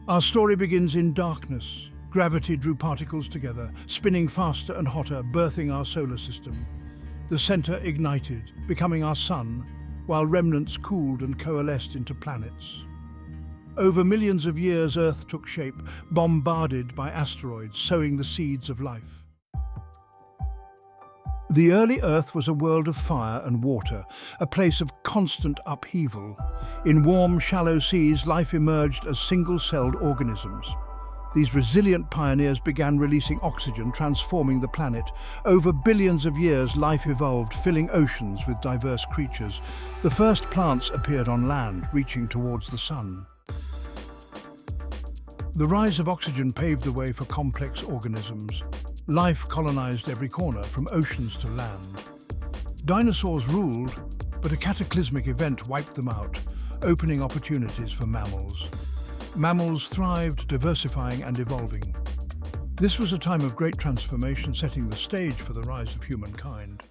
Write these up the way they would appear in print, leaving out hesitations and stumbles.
Our story begins in darkness. Gravity drew particles together, spinning faster and hotter, birthing our solar system. The center ignited, becoming our sun, while remnants cooled and coalesced into planets. Over millions of years, Earth took shape, bombarded by asteroids, sowing the seeds of life. The early Earth was a world of fire and water, a place of constant upheaval. In warm, shallow seas, life emerged as single-celled organisms. These resilient pioneers began releasing oxygen, transforming the planet. Over billions of years, life evolved, filling oceans with diverse creatures. The first plants appeared on land, reaching towards the sun. The rise of oxygen paved the way for complex organisms. Life colonized every corner, from oceans to land. Dinosaurs ruled, but a cataclysmic event wiped them out, opening opportunities for mammals. Mammals thrived, diversifying and evolving. This was a time of great transformation, setting the stage for the rise of humankind.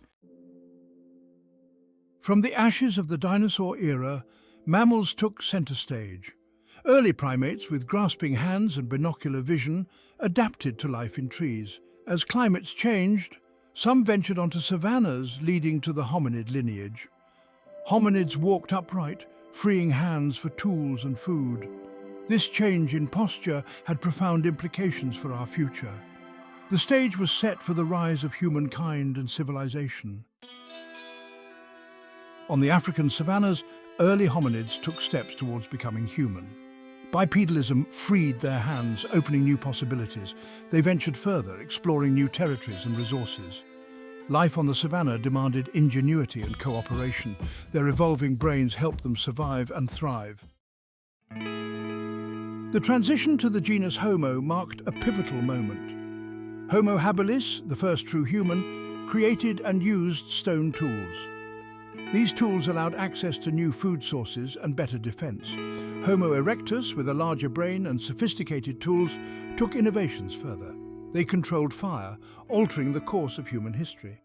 From the ashes of the dinosaur era, mammals took center stage. Early primates, with grasping hands and binocular vision, adapted to life in trees. As climates changed, some ventured onto savannas, leading to the hominid lineage. Hominids walked upright, freeing hands for tools and food. This change in posture had profound implications for our future. The stage was set for the rise of humankind and civilization. On the African savannas, early hominids took steps towards becoming human. Bipedalism freed their hands, opening new possibilities. They ventured further, exploring new territories and resources. Life on the savanna demanded ingenuity and cooperation. Their evolving brains helped them survive and thrive. The transition to the genus Homo marked a pivotal moment. Homo habilis, the first true human, created and used stone tools. These tools allowed access to new food sources and better defense. Homo erectus, with a larger brain and sophisticated tools, took innovations further. They controlled fire, altering the course of human history.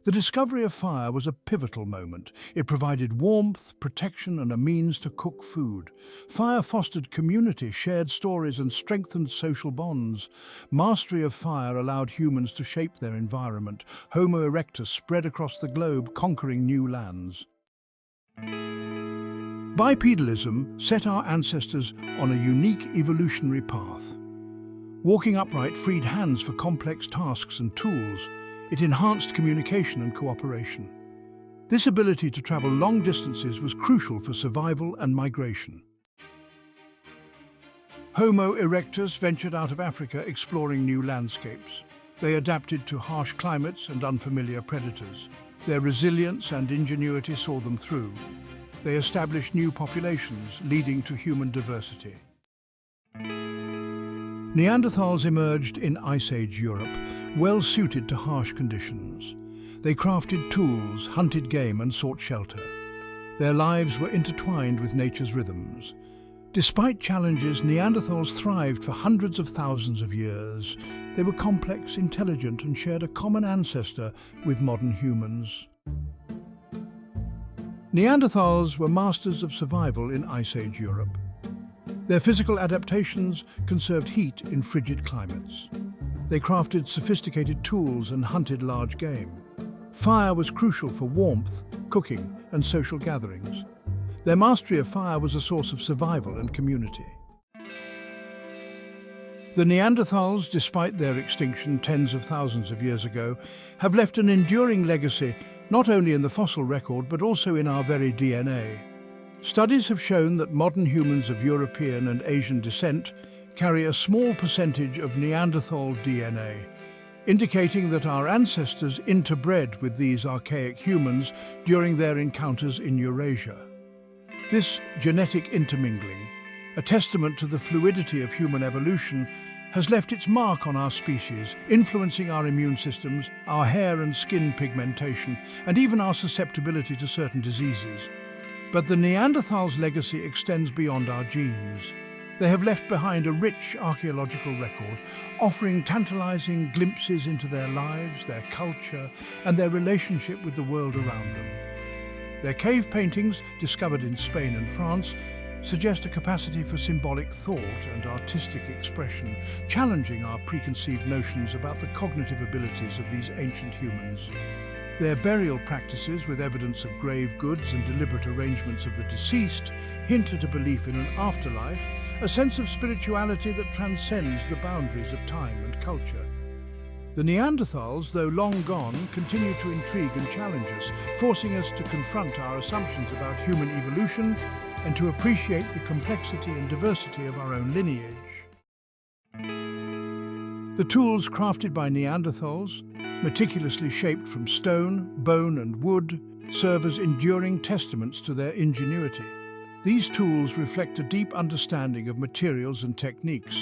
The discovery of fire was a pivotal moment. It provided warmth, protection, and a means to cook food. Fire fostered community, shared stories, and strengthened social bonds. Mastery of fire allowed humans to shape their environment. Homo erectus spread across the globe, conquering new lands. Bipedalism set our ancestors on a unique evolutionary path. Walking upright freed hands for complex tasks and tools. It enhanced communication and cooperation. This ability to travel long distances was crucial for survival and migration. Homo erectus ventured out of Africa, exploring new landscapes. They adapted to harsh climates and unfamiliar predators. Their resilience and ingenuity saw them through. They established new populations, leading to human diversity. Neanderthals emerged in Ice Age Europe, well suited to harsh conditions. They crafted tools, hunted game, and sought shelter. Their lives were intertwined with nature's rhythms. Despite challenges, Neanderthals thrived for hundreds of thousands of years. They were complex, intelligent, and shared a common ancestor with modern humans. Neanderthals were masters of survival in Ice Age Europe. Their physical adaptations conserved heat in frigid climates. They crafted sophisticated tools and hunted large game. Fire was crucial for warmth, cooking, and social gatherings. Their mastery of fire was a source of survival and community. The Neanderthals, despite their extinction tens of thousands of years ago, have left an enduring legacy not only in the fossil record but also in our very DNA. Studies have shown that modern humans of European and Asian descent carry a small percentage of Neanderthal DNA, indicating that our ancestors interbred with these archaic humans during their encounters in Eurasia. This genetic intermingling, a testament to the fluidity of human evolution, has left its mark on our species, influencing our immune systems, our hair and skin pigmentation, and even our susceptibility to certain diseases. But the Neanderthals' legacy extends beyond our genes. They have left behind a rich archaeological record, offering tantalizing glimpses into their lives, their culture, and their relationship with the world around them. Their cave paintings, discovered in Spain and France, suggest a capacity for symbolic thought and artistic expression, challenging our preconceived notions about the cognitive abilities of these ancient humans. Their burial practices, with evidence of grave goods and deliberate arrangements of the deceased, hint at a belief in an afterlife, a sense of spirituality that transcends the boundaries of time and culture. The Neanderthals, though long gone, continue to intrigue and challenge us, forcing us to confront our assumptions about human evolution and to appreciate the complexity and diversity of our own lineage. The tools crafted by Neanderthals, meticulously shaped from stone, bone and wood, serve as enduring testaments to their ingenuity. These tools reflect a deep understanding of materials and techniques.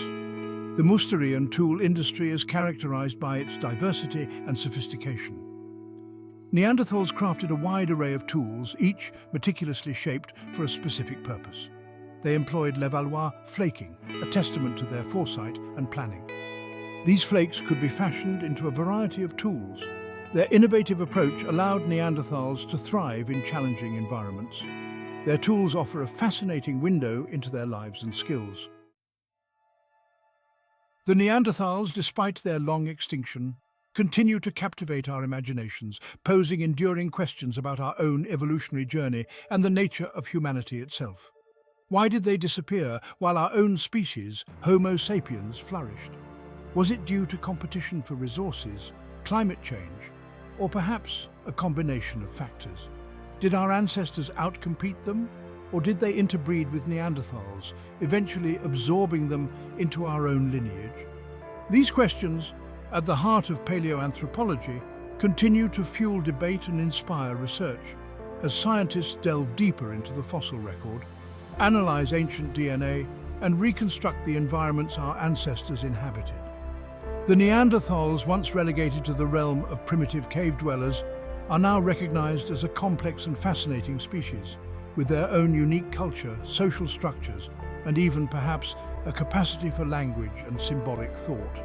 The Mousterian tool industry is characterized by its diversity and sophistication. Neanderthals crafted a wide array of tools, each meticulously shaped for a specific purpose. They employed Levallois flaking, a testament to their foresight and planning. These flakes could be fashioned into a variety of tools. Their innovative approach allowed Neanderthals to thrive in challenging environments. Their tools offer a fascinating window into their lives and skills. The Neanderthals, despite their long extinction, continue to captivate our imaginations, posing enduring questions about our own evolutionary journey and the nature of humanity itself. Why did they disappear while our own species, Homo sapiens, flourished? Was it due to competition for resources, climate change, or perhaps a combination of factors? Did our ancestors outcompete them, or did they interbreed with Neanderthals, eventually absorbing them into our own lineage? These questions, at the heart of paleoanthropology, continue to fuel debate and inspire research as scientists delve deeper into the fossil record, analyze ancient DNA, and reconstruct the environments our ancestors inhabited. The Neanderthals, once relegated to the realm of primitive cave dwellers, are now recognized as a complex and fascinating species, with their own unique culture, social structures, and even perhaps a capacity for language and symbolic thought.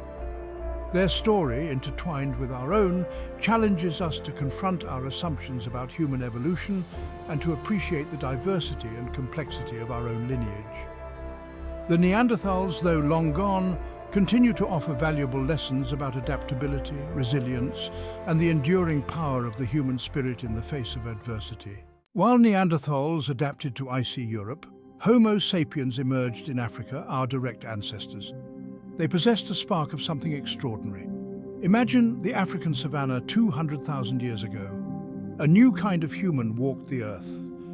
Their story, intertwined with our own, challenges us to confront our assumptions about human evolution and to appreciate the diversity and complexity of our own lineage. The Neanderthals, though long gone, continue to offer valuable lessons about adaptability, resilience, and the enduring power of the human spirit in the face of adversity. While Neanderthals adapted to icy Europe, Homo sapiens emerged in Africa, our direct ancestors. They possessed a spark of something extraordinary. Imagine the African savanna 200,000 years ago. A new kind of human walked the earth.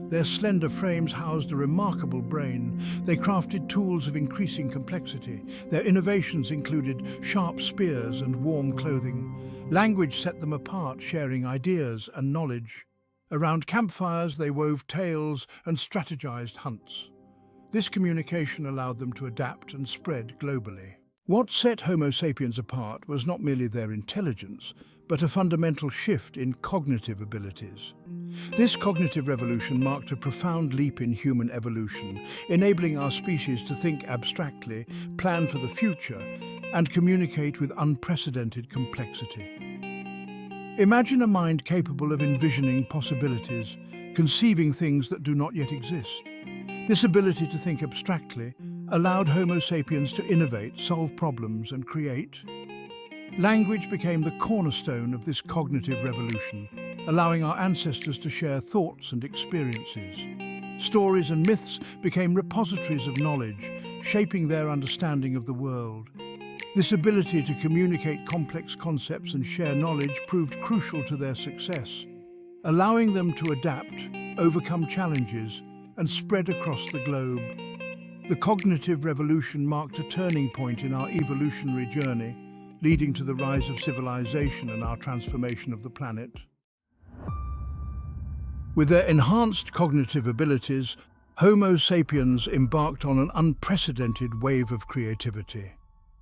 Their slender frames housed a remarkable brain. They crafted tools of increasing complexity. Their innovations included sharp spears and warm clothing. Language set them apart, sharing ideas and knowledge. Around campfires, they wove tales and strategized hunts. This communication allowed them to adapt and spread globally. What set Homo sapiens apart was not merely their intelligence, but a fundamental shift in cognitive abilities. This cognitive revolution marked a profound leap in human evolution, enabling our species to think abstractly, plan for the future, and communicate with unprecedented complexity. Imagine a mind capable of envisioning possibilities, conceiving things that do not yet exist. This ability to think abstractly allowed Homo sapiens to innovate, solve problems, and create. Language became the cornerstone of this cognitive revolution, allowing our ancestors to share thoughts and experiences. Stories and myths became repositories of knowledge, shaping their understanding of the world. This ability to communicate complex concepts and share knowledge proved crucial to their success, allowing them to adapt, overcome challenges, and spread across the globe. The cognitive revolution marked a turning point in our evolutionary journey, leading to the rise of civilization and our transformation of the planet. With their enhanced cognitive abilities, Homo sapiens embarked on an unprecedented wave of creativity.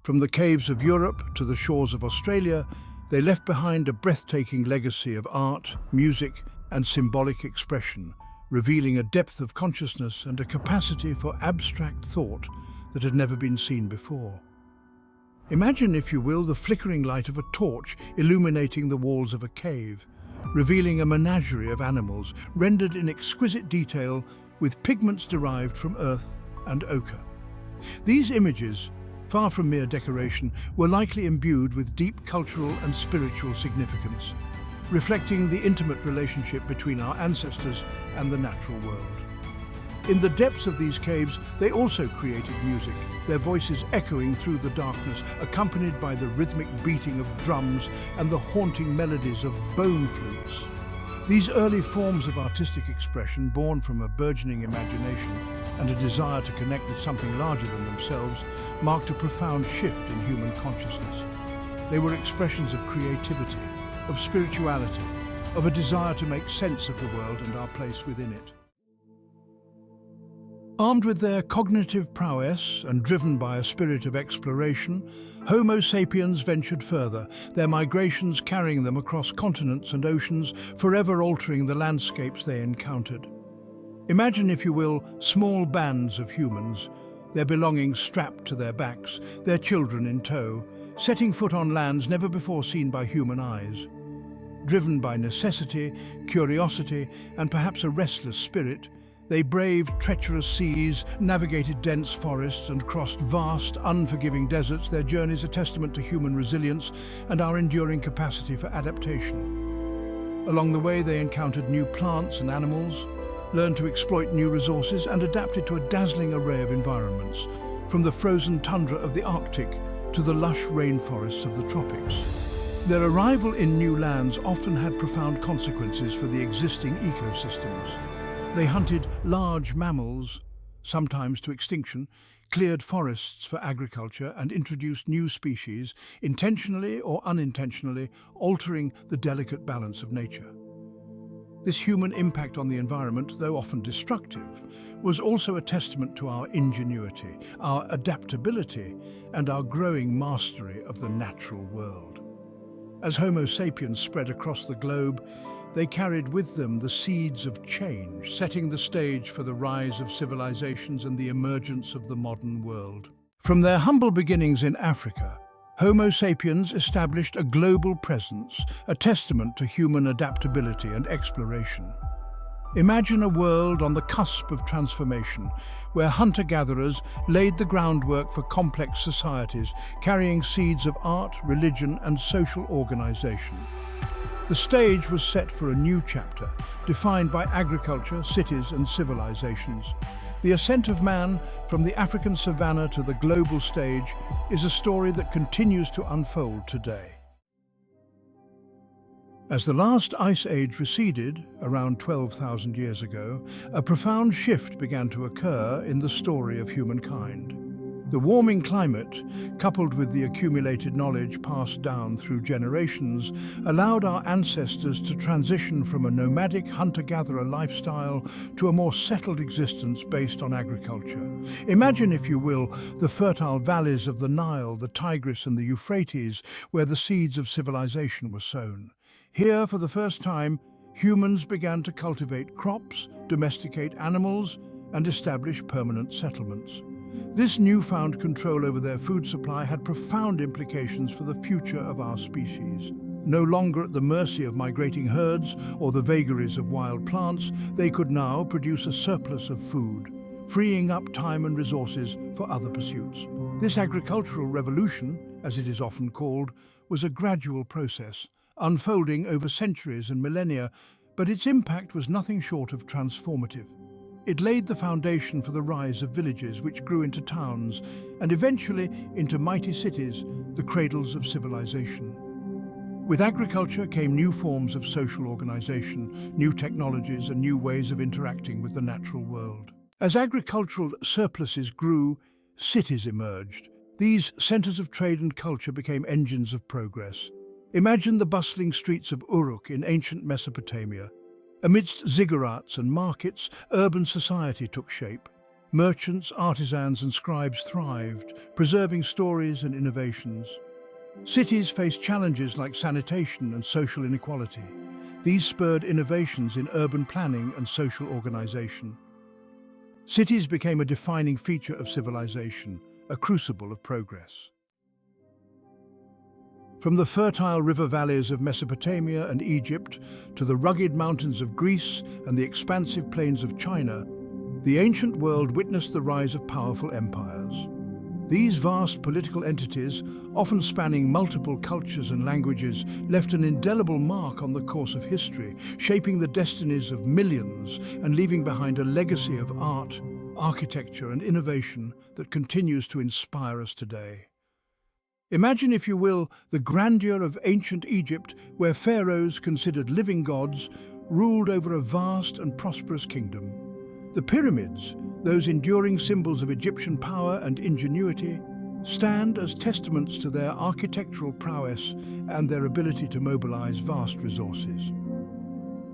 From the caves of Europe to the shores of Australia, they left behind a breathtaking legacy of art, music, and symbolic expression, revealing a depth of consciousness and a capacity for abstract thought that had never been seen before. Imagine, if you will, the flickering light of a torch illuminating the walls of a cave, revealing a menagerie of animals rendered in exquisite detail with pigments derived from earth and ochre. These images, far from mere decoration, were likely imbued with deep cultural and spiritual significance, reflecting the intimate relationship between our ancestors and the natural world. In the depths of these caves, they also created music, their voices echoing through the darkness, accompanied by the rhythmic beating of drums and the haunting melodies of bone flutes. These early forms of artistic expression, born from a burgeoning imagination and a desire to connect with something larger than themselves, marked a profound shift in human consciousness. They were expressions of creativity, of spirituality, of a desire to make sense of the world and our place within it. Armed with their cognitive prowess and driven by a spirit of exploration, Homo sapiens ventured further, their migrations carrying them across continents and oceans, forever altering the landscapes they encountered. Imagine, if you will, small bands of humans, their belongings strapped to their backs, their children in tow, setting foot on lands never before seen by human eyes. Driven by necessity, curiosity, and perhaps a restless spirit, they braved treacherous seas, navigated dense forests, and crossed vast, unforgiving deserts, their journeys a testament to human resilience and our enduring capacity for adaptation. Along the way, they encountered new plants and animals, learned to exploit new resources, and adapted to a dazzling array of environments, from the frozen tundra of the Arctic to the lush rainforests of the tropics. Their arrival in new lands often had profound consequences for the existing ecosystems. They hunted large mammals, sometimes to extinction, cleared forests for agriculture, and introduced new species, intentionally or unintentionally altering the delicate balance of nature. This human impact on the environment, though often destructive, was also a testament to our ingenuity, our adaptability, and our growing mastery of the natural world. As Homo sapiens spread across the globe, they carried with them the seeds of change, setting the stage for the rise of civilizations and the emergence of the modern world. From their humble beginnings in Africa, Homo sapiens established a global presence, a testament to human adaptability and exploration. Imagine a world on the cusp of transformation, where hunter-gatherers laid the groundwork for complex societies, carrying seeds of art, religion, and social organization. The stage was set for a new chapter, defined by agriculture, cities, and civilizations. The ascent of man from the African savanna to the global stage is a story that continues to unfold today. As the last ice age receded, around 12,000 years ago, a profound shift began to occur in the story of humankind. The warming climate, coupled with the accumulated knowledge passed down through generations, allowed our ancestors to transition from a nomadic hunter-gatherer lifestyle to a more settled existence based on agriculture. Imagine, if you will, the fertile valleys of the Nile, the Tigris, and the Euphrates, where the seeds of civilization were sown. Here, for the first time, humans began to cultivate crops, domesticate animals, and establish permanent settlements. This newfound control over their food supply had profound implications for the future of our species. No longer at the mercy of migrating herds or the vagaries of wild plants, they could now produce a surplus of food, freeing up time and resources for other pursuits. This agricultural revolution, as it is often called, was a gradual process, unfolding over centuries and millennia, but its impact was nothing short of transformative. It laid the foundation for the rise of villages which grew into towns and eventually into mighty cities, the cradles of civilization. With agriculture came new forms of social organization, new technologies, and new ways of interacting with the natural world. As agricultural surpluses grew, cities emerged. These centers of trade and culture became engines of progress. Imagine the bustling streets of Uruk in ancient Mesopotamia. Amidst ziggurats and markets, urban society took shape. Merchants, artisans, and scribes thrived, preserving stories and innovations. Cities faced challenges like sanitation and social inequality. These spurred innovations in urban planning and social organization. Cities became a defining feature of civilization, a crucible of progress. From the fertile river valleys of Mesopotamia and Egypt to the rugged mountains of Greece and the expansive plains of China, The ancient world witnessed the rise of powerful empires. These vast political entities, often spanning multiple cultures and languages, left an indelible mark on the course of history, shaping the destinies of millions and leaving behind a legacy of art, architecture and innovation that continues to inspire us today. Imagine, if you will, the grandeur of ancient Egypt, where pharaohs, considered living gods, ruled over a vast and prosperous kingdom. The pyramids, those enduring symbols of Egyptian power and ingenuity, stand as testaments to their architectural prowess and their ability to mobilize vast resources.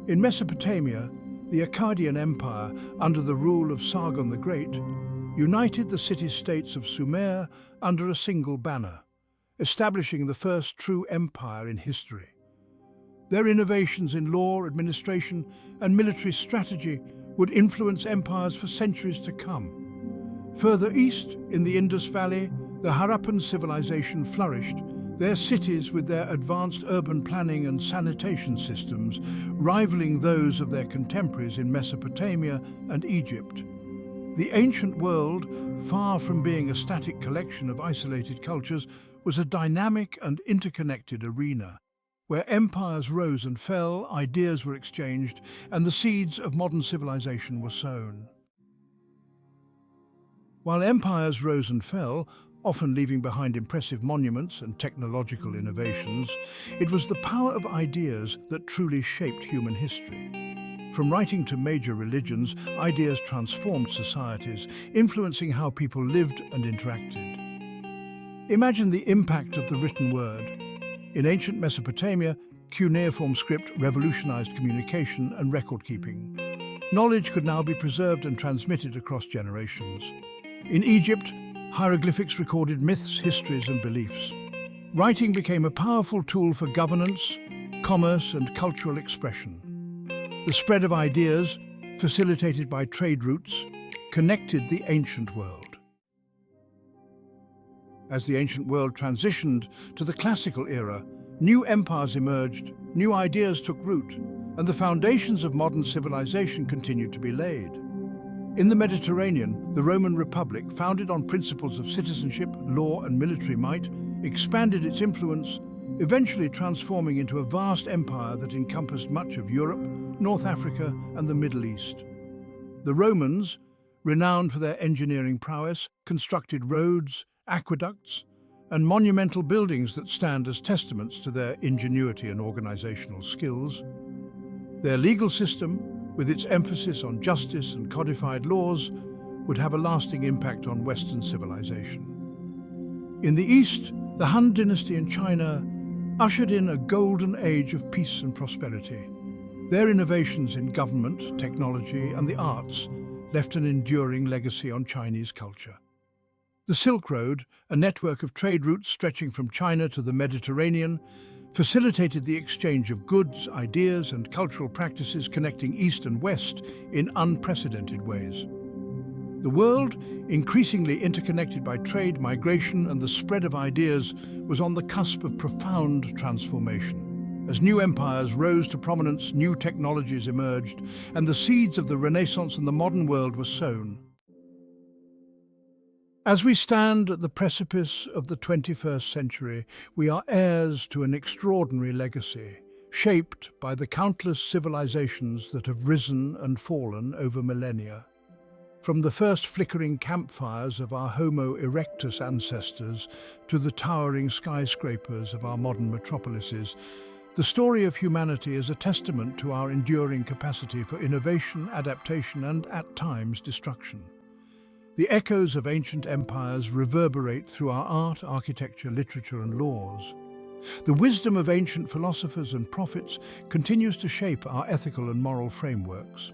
In Mesopotamia, the Akkadian Empire, under the rule of Sargon the Great, united the city-states of Sumer under a single banner, establishing the first true empire in history. Their innovations in law, administration, and military strategy would influence empires for centuries to come. Further east, in the Indus Valley, the Harappan civilization flourished, their cities with their advanced urban planning and sanitation systems rivaling those of their contemporaries in Mesopotamia and Egypt. The ancient world, far from being a static collection of isolated cultures, was a dynamic and interconnected arena, where empires rose and fell, ideas were exchanged, and the seeds of modern civilization were sown. While empires rose and fell, often leaving behind impressive monuments and technological innovations, it was the power of ideas that truly shaped human history. From writing to major religions, ideas transformed societies, influencing how people lived and interacted. Imagine the impact of the written word. In ancient Mesopotamia, cuneiform script revolutionized communication and record-keeping. Knowledge could now be preserved and transmitted across generations. In Egypt, hieroglyphics recorded myths, histories, and beliefs. Writing became a powerful tool for governance, commerce, and cultural expression. The spread of ideas, facilitated by trade routes, connected the ancient world. As the ancient world transitioned to the classical era, new empires emerged, new ideas took root, and the foundations of modern civilization continued to be laid. In the Mediterranean, the Roman Republic, founded on principles of citizenship, law, and military might, expanded its influence, eventually transforming into a vast empire that encompassed much of Europe, North Africa, and the Middle East. The Romans, renowned for their engineering prowess, constructed roads, aqueducts, and monumental buildings that stand as testaments to their ingenuity and organizational skills. Their legal system, with its emphasis on justice and codified laws, would have a lasting impact on Western civilization. In the East, the Han dynasty in China ushered in a golden age of peace and prosperity. Their innovations in government, technology, and the arts left an enduring legacy on Chinese culture. The Silk Road, a network of trade routes stretching from China to the Mediterranean, facilitated the exchange of goods, ideas, and cultural practices connecting East and West in unprecedented ways. The world, increasingly interconnected by trade, migration, and the spread of ideas, was on the cusp of profound transformation. As new empires rose to prominence, new technologies emerged, and the seeds of the Renaissance and the modern world were sown. As we stand at the precipice of the 21st century, we are heirs to an extraordinary legacy, shaped by the countless civilizations that have risen and fallen over millennia. From the first flickering campfires of our Homo erectus ancestors to the towering skyscrapers of our modern metropolises, the story of humanity is a testament to our enduring capacity for innovation, adaptation, and, at times, destruction. The echoes of ancient empires reverberate through our art, architecture, literature, and laws. The wisdom of ancient philosophers and prophets continues to shape our ethical and moral frameworks.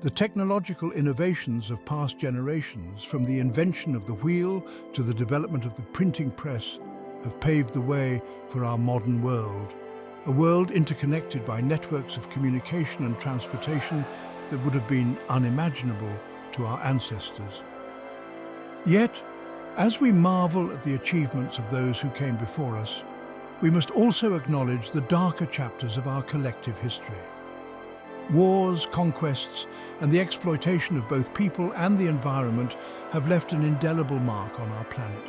The technological innovations of past generations, from the invention of the wheel to the development of the printing press, have paved the way for our modern world. A world interconnected by networks of communication and transportation that would have been unimaginable to our ancestors. Yet, as we marvel at the achievements of those who came before us, we must also acknowledge the darker chapters of our collective history. Wars, conquests, and the exploitation of both people and the environment have left an indelible mark on our planet.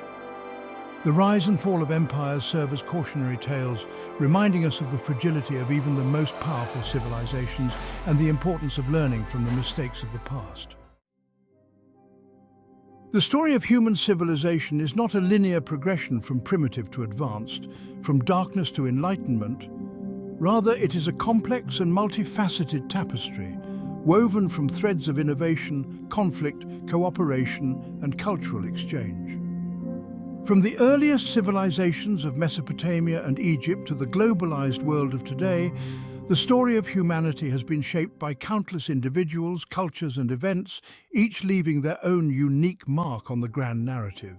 The rise and fall of empires serve as cautionary tales, reminding us of the fragility of even the most powerful civilizations and the importance of learning from the mistakes of the past. The story of human civilization is not a linear progression from primitive to advanced, from darkness to enlightenment. Rather, it is a complex and multifaceted tapestry, woven from threads of innovation, conflict, cooperation, and cultural exchange. From the earliest civilizations of Mesopotamia and Egypt to the globalized world of today, the story of humanity has been shaped by countless individuals, cultures, and events, each leaving their own unique mark on the grand narrative.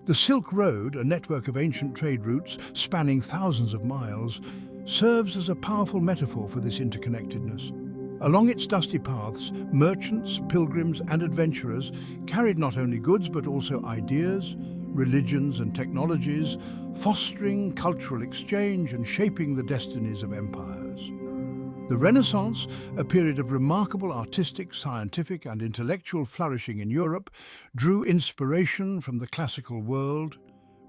The Silk Road, a network of ancient trade routes spanning thousands of miles, serves as a powerful metaphor for this interconnectedness. Along its dusty paths, merchants, pilgrims, and adventurers carried not only goods but also ideas, religions, and technologies, fostering cultural exchange and shaping the destinies of empires. The Renaissance, a period of remarkable artistic, scientific, and intellectual flourishing in Europe, drew inspiration from the classical world,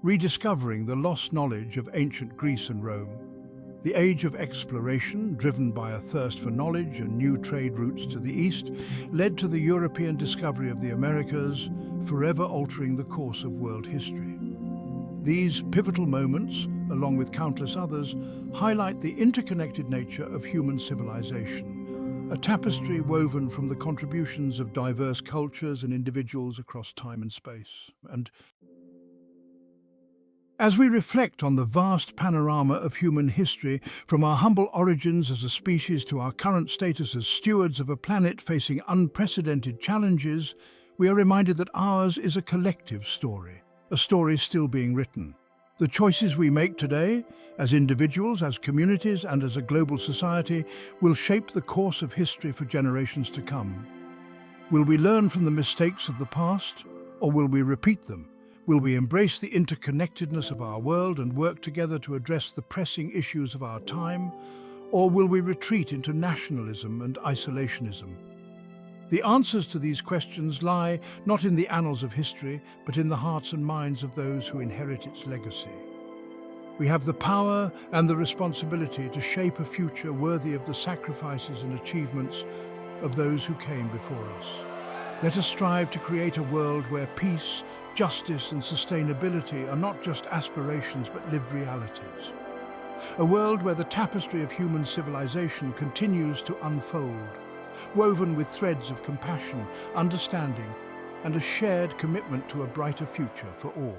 rediscovering the lost knowledge of ancient Greece and Rome. The age of exploration, driven by a thirst for knowledge and new trade routes to the east, led to the European discovery of the Americas, forever altering the course of world history. These pivotal moments, along with countless others, highlight the interconnected nature of human civilization, a tapestry woven from the contributions of diverse cultures and individuals across time and space. And as we reflect on the vast panorama of human history, from our humble origins as a species to our current status as stewards of a planet facing unprecedented challenges, we are reminded that ours is a collective story, a story still being written. The choices we make today, as individuals, as communities, and as a global society, will shape the course of history for generations to come. Will we learn from the mistakes of the past, or will we repeat them? Will we embrace the interconnectedness of our world and work together to address the pressing issues of our time, or will we retreat into nationalism and isolationism? The answers to these questions lie not in the annals of history, but in the hearts and minds of those who inherit its legacy. We have the power and the responsibility to shape a future worthy of the sacrifices and achievements of those who came before us. Let us strive to create a world where peace, justice, and sustainability are not just aspirations but lived realities. A world where the tapestry of human civilization continues to unfold, woven with threads of compassion, understanding, and a shared commitment to a brighter future for all.